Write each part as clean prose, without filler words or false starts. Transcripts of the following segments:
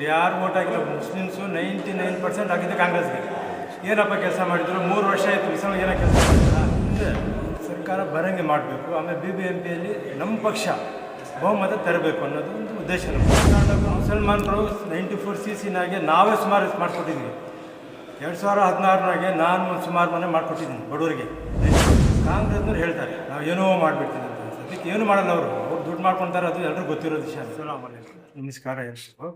ಯಾರು ವೋಟ್ ಆಗಿಲ್ಲ ಮುಸ್ಲಿಮ್ಸು 99% ಆಗಿದೆ ಕಾಂಗ್ರೆಸ್ಗೆ. ಏನಪ್ಪ ಕೆಲಸ ಮಾಡಿದ್ರು 3 ವರ್ಷ ಆಯಿತು, ಮುಸಲ್ಮಾನ ಏನೋ ಕೆಲಸ ಮಾಡಿಲ್ಲ. ಮುಂದೆ ಸರ್ಕಾರ ಬರಂಗೆ ಮಾಡಬೇಕು. ಆಮೇಲೆ BBMPಯಲ್ಲಿ ನಮ್ಮ ಪಕ್ಷ ಬಹುಮತ ತರಬೇಕು ಅನ್ನೋದು ಒಂದು ಉದ್ದೇಶ. ನಮ್ಮ ಮುಸಲ್ಮಾನರು 94cc ನಾವೇ ಸುಮಾರು ಮಾಡಿಕೊಟ್ಟಿದ್ದೀವಿ. 2016 ನಾನು ಸುಮಾರು ಮನೆ ಮಾಡಿಕೊಟ್ಟಿದ್ದೀನಿ ಬಡವರಿಗೆ. ಕಾಂಗ್ರೆಸ್ನವ್ರು ಹೇಳ್ತಾರೆ ನಾವು ಏನೋ ಮಾಡಿಬಿಡ್ತೀವಿ ಅಂತ. ಅದಕ್ಕೆ ಏನು ಮಾಡಲ್ಲ ಅವರು ದುಡ್ಡು ಮಾಡ್ಕೊತಾರೆ, ಅದು ಎಲ್ಲರೂ ಗೊತ್ತಿರೋ ವಿಷಯ. ನಮಸ್ಕಾರ ಎಲ್ರಿಗೂ.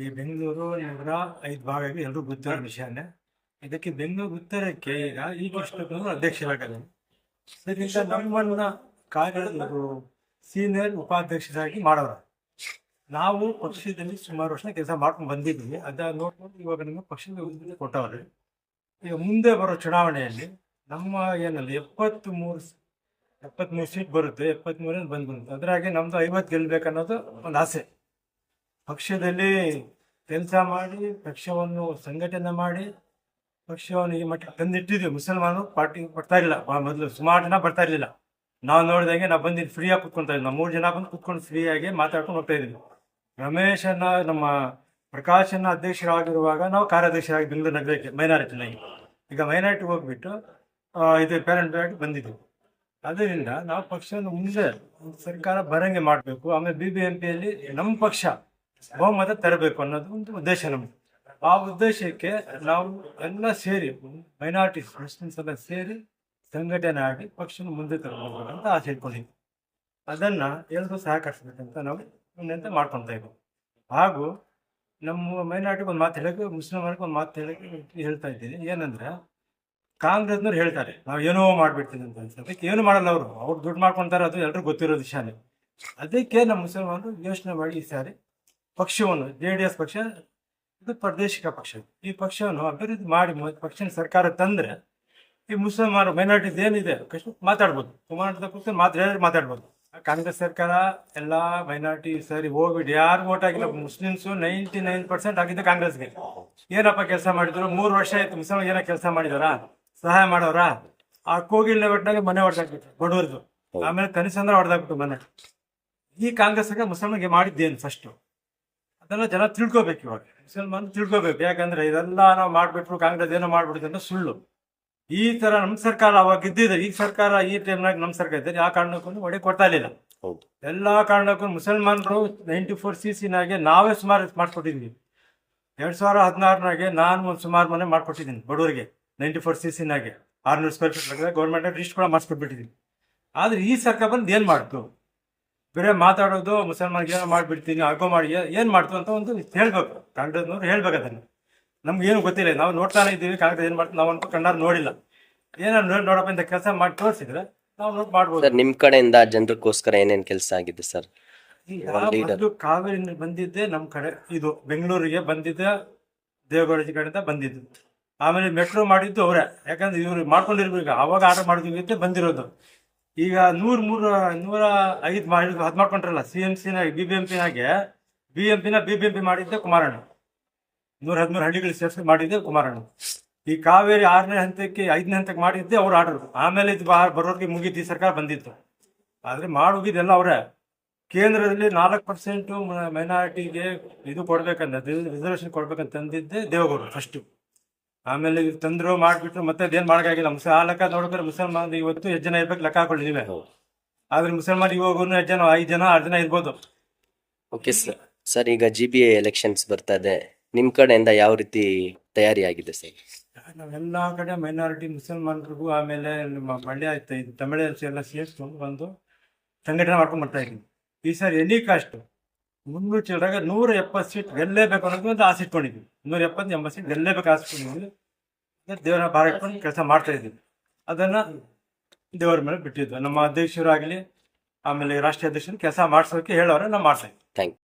ಈ ಬೆಂಗಳೂರು ನಗರ 5 ಭಾಗಕ್ಕೆ ಎಲ್ಲರೂ ಗೊತ್ತಿರೋ ವಿಷಯನೇ. ಇದಕ್ಕೆ ಬೆಂಗಳೂರು ಉತ್ತರಕ್ಕೆ ಈಗ ಇಷ್ಟೊಂದು ಅಧ್ಯಕ್ಷರಾಗಲ್ಲ. ಅದರಿಂದ ನಮ್ಮನ್ನ ಕಾರ್ಯಗಳು ಸೀನಿಯರ್ ಉಪಾಧ್ಯಕ್ಷರಾಗಿ ಮಾಡೋರು. ನಾವು ಪಕ್ಷದಲ್ಲಿ ಸುಮಾರು ವರ್ಷ ಕೆಲಸ ಮಾಡ್ಕೊಂಡು ಬಂದಿದ್ವಿ. ಅದ ನೋಡ್ಕೊಂಡು ಇವಾಗ ನಮಗೆ ಪಕ್ಷದ ಕೊಟ್ಟವ್ರೆ. ಈಗ ಮುಂದೆ ಬರೋ ಚುನಾವಣೆಯಲ್ಲಿ ನಮ್ಮ ಏನಲ್ಲಿ 73 ಸೀಟ್ ಬರುತ್ತೆ. 73 ಬಂದ್ಬಂತು. ಅದ್ರಾಗೆ ನಮ್ದು 50 ಗೆಲ್ಬೇಕನ್ನೋದು ಒಂದು ಆಸೆ. ಪಕ್ಷದಲ್ಲಿ ಕೆಲಸ ಮಾಡಿ ಪಕ್ಷವನ್ನು ಸಂಘಟನೆ ಮಾಡಿ ಪಕ್ಷವನ್ನು ಈ ಮಟ್ಟ ತಂದಿಟ್ಟಿದ್ವಿ. ಮುಸಲ್ಮಾನರು ಪಾರ್ಟಿ ಬರ್ತಾ ಇರಲಿಲ್ಲ, ಮೊದಲು ಸುಮಾರು ಜನ ಬರ್ತಾ ಇರಲಿಲ್ಲ. ನಾವು ನೋಡಿದಂಗೆ ನಾವು ಬಂದಿದ್ದು ಫ್ರೀಯಾಗಿ ಕುತ್ಕೊತಾ ಇದ್ವಿ. ನಾವು 3 ಜನ ಬಂದು ಕುತ್ಕೊಂಡು ಫ್ರೀಯಾಗಿ ಮಾತಾಡ್ಕೊಂಡು ಹೋಗ್ತಾ ಇದ್ವಿ. ರಮೇಶನ್ನ ನಮ್ಮ ಪ್ರಕಾಶನ ಅಧ್ಯಕ್ಷರಾಗಿರುವಾಗ ನಾವು ಕಾರ್ಯಾಧ್ಯಕ್ಷರಾಗಿ ಬೆಂಗಳೂರು ನಗರಕ್ಕೆ ಮೈನಾರಿಟಿನಾಗಿ. ಈಗ ಮೈನಾರಿಟಿ ಹೋಗ್ಬಿಟ್ಟು ಇದು ಪೇರೆಂಟ್ ಬಂದಿದ್ವಿ. ಅದರಿಂದ ನಾವು ಪಕ್ಷವನ್ನು ಮುಂದೆ ಸರ್ಕಾರ ಬರಂಗೆ ಮಾಡಬೇಕು. ಆಮೇಲೆ BBMPಯಲ್ಲಿ ನಮ್ಮ ಪಕ್ಷ ಬಹುಮತ ತರಬೇಕು ಅನ್ನೋದು ಒಂದು ಉದ್ದೇಶ ನಮ್ಗೆ. ಆ ಉದ್ದೇಶಕ್ಕೆ ನಾವು ಎಲ್ಲ ಸೇರಿ ಮೈನಾರಿಟೀಸ್ ಮುಸ್ಲಿಮ್ಸ್ ಎಲ್ಲ ಸೇರಿ ಸಂಘಟನೆ ಆಗಿ ಪಕ್ಷವನ್ನು ಮುಂದೆ ತರಬೇಕು ಅಂತ ಆಸೆ ಇಟ್ಕೊಂಡಿದ್ವಿ. ಅದನ್ನು ಎಲ್ಲರೂ ಸಹಕರಿಸ್ಬೇಕಂತ ನಾವು ಮುಂದೆ ಮಾಡ್ಕೊತಾ ಇದ್ವಿ. ಹಾಗೂ ನಮ್ಮ ಮೈನಾರಿಟಿಗೆ ಒಂದು ಮಾತು ಹೇಳೋಕ್ಕೆ, ಮುಸ್ಲಿಮರಿಗೆ ಒಂದು ಮಾತು ಹೇಳೋಕ್ಕೆ ಹೇಳ್ತಾ ಇದ್ದೀನಿ. ಏನಂದರೆ ಕಾಂಗ್ರೆಸ್ನವ್ರು ಹೇಳ್ತಾರೆ ನಾವು ಏನೋ ಮಾಡಿಬಿಡ್ತೀವಿ ಅಂತ. ಅದಕ್ಕೆ ಏನು ಮಾಡಲ್ಲ ಅವ್ರು ದುಡ್ಡು ಮಾಡ್ಕೊತಾರೆ, ಅದು ಎಲ್ಲರೂ ಗೊತ್ತಿರೋ ವಿಷಯನೇ. ಅದಕ್ಕೆ ನಮ್ಮ ಮುಸಲ್ಮಾನರು ಯೋಚನೆ ಮಾಡಿ ಈ ಸಾರಿ ಪಕ್ಷವನ್ನು JDS ಪಕ್ಷ ಇದು ಪ್ರಾದೇಶಿಕ ಪಕ್ಷ. ಈ ಪಕ್ಷವನ್ನು ಅಭಿವೃದ್ಧಿ ಮಾಡಿ ಪಕ್ಷನ ಸರ್ಕಾರ ತಂದರೆ ಈ ಮುಸಲ್ಮಾನರು ಮೈನಾರಿಟೀಸ್ ಏನಿದೆ ಮಾತಾಡ್ಬೋದು. ಕುಮಾರನ ಕುರಿತು ಮಾತಾಡ್ಬೋದು. ಕಾಂಗ್ರೆಸ್ ಸರ್ಕಾರ ಎಲ್ಲ ಮೈನಾರಿಟಿ ಸರಿ ಹೋಗ್ಬಿಟ್ಟು ಯಾರು ವೋಟ್ ಆಗಿಲ್ಲ ಮುಸ್ಲಿಮ್ಸು 99% ಆಗಿದೆ ಕಾಂಗ್ರೆಸ್ಗೆ. ಏನಪ್ಪ ಕೆಲಸ ಮಾಡಿದ್ರು 3 ವರ್ಷ ಆಯಿತು, ಮುಸಲ್ಮಾನ ಏನೋ ಕೆಲಸ ಮಾಡಿದಾರಾ, ಸಹಾಯ ಮಾಡೋರ. ಆ ಕೋಗಿಲ್ ಒಟ್ಟಿನಾಗೆ ಮನೆ ಹೊಡೆದಾಕ್ಬಿಟ್ರು ಬಡವರದು. ಆಮೇಲೆ ಕನಿಸಂದ್ರ ಹೊಡೆದಾಕ್ಬಿಟ್ಟು ಮನೆ. ಈ ಕಾಂಗ್ರೆಸ್ಗೆ ಮುಸಲ್ಮಾನಿಗೆ ಮಾಡಿದ್ದೇನು ಫಸ್ಟು ಅದೆಲ್ಲ ಜನ ತಿಳ್ಕೊಬೇಕು. ಇವಾಗ ಮುಸಲ್ಮಾನ ತಿಳ್ಕೊಬೇಕು. ಯಾಕಂದ್ರೆ ಇದೆಲ್ಲ ನಾವು ಮಾಡಿಬಿಟ್ರು ಕಾಂಗ್ರೆಸ್ ಏನೋ ಮಾಡ್ಬಿಡುತ್ತೆ ಅಂತ ಸುಳ್ಳು. ಈ ತರ ನಮ್ಮ ಸರ್ಕಾರ ಅವಾಗ ಇದ್ದಿದೆ. ಈಗ ಸರ್ಕಾರ ಈ ಟೈಮ್ನಾಗ ನಮ್ಮ ಸರ್ಕಾರ ಇದ್ದಾರೆ. ಯಾವ ಕಾರಣಕ್ಕೂ ಒಡೆ ಕೊಡ್ತಾ ಇರಲಿಲ್ಲ. ಎಲ್ಲಾ ಕಾರಣಕ್ಕೂ ಮುಸಲ್ಮಾನರು 94cc ನಾವೇ ಸುಮಾರು ಮಾಡಿಕೊಟ್ಟಿದ್ವಿ. 2016 ನಾನು ಸುಮಾರು ಮನೆ ಮಾಡ್ಕೊಟ್ಟಿದ್ದೀನಿ ಬಡವರಿಗೆ. 94cc 600 ಸ್ಕ್ವೇರ್ ಫೀಟ್ ಗೌರ್ಮೆಂಟ್ ರಿಜಿಸ್ಟ್ ಕೂಡ ಮಾಡಿಸ್ಕೊಟ್ಬಿಟ್ಟಿದ್ದೀನಿ. ಆದ್ರೆ ಈ ಸರ್ಕಾರ ಬಂದು ಏನ್ ಮಾಡ್ತು, ಬೇರೆ ಮಾತಾಡೋದು ಮುಸಲ್ಮಾನ್ಗೆ ಏನೋ ಮಾಡಿಬಿಡ್ತೀನಿ ಆಗೋ ಮಾಡಿ ಏನು ಮಾಡ್ತು ಅಂತ ಒಂದು ಹೇಳ್ಬೇಕು. ಕಾಂಗ್ರೆಸ್ನವ್ರು ಹೇಳ್ಬೇಕು. ಅದನ್ನು ನಮ್ಗೆ ಏನು ಗೊತ್ತಿಲ್ಲ. ನಾವು ನೋಡ್ತಾನೆ ಇದ್ದೀವಿ ಕಾಂಗ್ರೆಸ್ ಏನು ಮಾಡ್ತೀವಿ, ನಾವು ಅಂತೂ ಕಣ್ಣಾರು ನೋಡಿಲ್ಲ. ಏನಾದ್ರು ನೋಡಪ್ಪ ಇಂಥ ಕೆಲಸ ಮಾಡಿ ತೋರಿಸಿದ್ರೆ ನಾವು ನೋಡಿ ಮಾಡ್ಬೋದು. ಸರ್, ನಿಮ್ಮ ಕಡೆಯಿಂದ ಜನರಿಗೋಸ್ಕರ ಏನೇನು ಕೆಲಸ ಆಗಿದೆ ಸರ್? ಮೊದಲು ಕಾವೇರಿ ಬಂದಿದ್ದೆ ನಮ್ಮ ಕಡೆ, ಇದು ಬೆಂಗಳೂರಿಗೆ ಬಂದಿದ್ದೆ ದೇವಗೌಡ ಕಡೆಯಿಂದ ಬಂದಿದ್ದು. ಆಮೇಲೆ ಮೆಟ್ರೋ ಮಾಡಿದ್ದು ಅವರೇ. ಯಾಕಂದ್ರೆ ಇವ್ರು ಮಾಡ್ಕೊಂಡಿರ್ಬೇಕು. ಅವಾಗ ಆರ್ಡರ್ ಮಾಡಿದ್ವಿ ಅಂತ ಬಂದಿರೋದು. ಈಗ 105 ಮಾಡಿ ಅದು ಮಾಡ್ಕೊಂಡ್ರಲ್ಲ CMCನ BBMP ಮಾಡಿದ್ದೆ ಕುಮಾರಣ್ಣ. 113 ಹಳ್ಳಿಗಳು ಸೇರಿಸಿ ಮಾಡಿದ್ದೆ ಕುಮಾರಣ್ಣ. ಈ ಕಾವೇರಿ 6ನೇ ಹಂತಕ್ಕೆ 5ನೇ ಹಂತಕ್ಕೆ ಮಾಡಿದ್ದೆ ಅವ್ರು ಆರ್ಡರ್. ಆಮೇಲೆ ಇದು ಬರೋರಿಗೆ ಮುಗಿತು, ಈ ಸರ್ಕಾರ ಬಂದಿತ್ತು. ಆದರೆ ಮಾಡೋಗಿದ್ದೆಲ್ಲ ಅವರೇ. ಕೇಂದ್ರದಲ್ಲಿ 4% ಮೈನಾರಿಟಿಗೆ ಇದು ಕೊಡ್ಬೇಕಂತ, ರಿಸರ್ವೇಷನ್ ಕೊಡ್ಬೇಕಂತ ತಂದಿದ್ದೆ ದೇವೇಗೌಡರು ಫಸ್ಟು. ಆಮೇಲೆ ತಂದ್ರು ಮಾಡಿಬಿಟ್ರು. ಮತ್ತೆ ಅದೇನು ಮಾಡೋಕ್ಕಾಗಿಲ್ಲ. ಆ ಲೆಕ್ಕ ನೋಡಿದ್ರೆ ಮುಸಲ್ಮಾನ ಇವತ್ತು 8 ಜನ ಇರ್ಬೇಕು, ಲೆಕ್ಕ ಹಾಕೊಳ್ಳಿ ನೀವೇ. ಆದ್ರೆ ಮುಸಲ್ಮಾನ ಇವಾಗ 5 ಜನ 6 ಜನ ಇರ್ಬೋದು. Okay sir. ಸರ್, ಈಗ GBA ಎಲೆಕ್ಷನ್ಸ್ ಬರ್ತಾ ಇದೆ. ನಿಮ್ಮ ಕಡೆಯಿಂದ ಯಾವ ರೀತಿ ತಯಾರಿ ಆಗಿದೆ ಸರ್? ನಾವೆಲ್ಲ ಕಡೆ ಮೈನಾರಿಟಿ ಮುಸಲ್ಮಾನರಿಗೂ ಆಮೇಲೆ ನಮ್ಮ ಮಂಡ್ಯ ಇದು ತಮಿಳು ಎಲ್ಲ ಸೇರಿಸ್ಕೊಂಡು ಒಂದು ಸಂಘಟನೆ ಮಾಡ್ಕೊಂಡು ಬರ್ತಾ ಇದ್ದೀವಿ. ಈ ಸಾರಿ ಎನಿ ಕಾಸ್ಟ್ 300 ಚಿಲ್ಲರಾಗ 170 ಸೀಟ್ ಗೆಲ್ಲೇಬೇಕು ಅನ್ನೋದು ಒಂದು ಆಸೆ ಇಟ್ಕೊಂಡಿದ್ವಿ. 170-80 ಸೀಟ್ ಗೆಲ್ಲೇಬೇಕು ಆಸ್ಕೊಂಡಿದ್ವಿ. ದೇವರ ಭಾರ ಇಟ್ಕೊಂಡು ಕೆಲಸ ಮಾಡ್ತಾ ಇದ್ವಿ. ಅದನ್ನು ದೇವರ ಮೇಲೆ ಬಿಟ್ಟಿದ್ವಿ. ನಮ್ಮ ಅಧ್ಯಕ್ಷರಾಗಲಿ ಆಮೇಲೆ ರಾಷ್ಟ್ರೀಯ ಅಧ್ಯಕ್ಷರು ಕೆಲಸ ಮಾಡಿಸೋಕೆ ಹೇಳೋರೆ ನಾವು ಮಾಡ್ತಾ ಇದ್ವಿ. Thank you.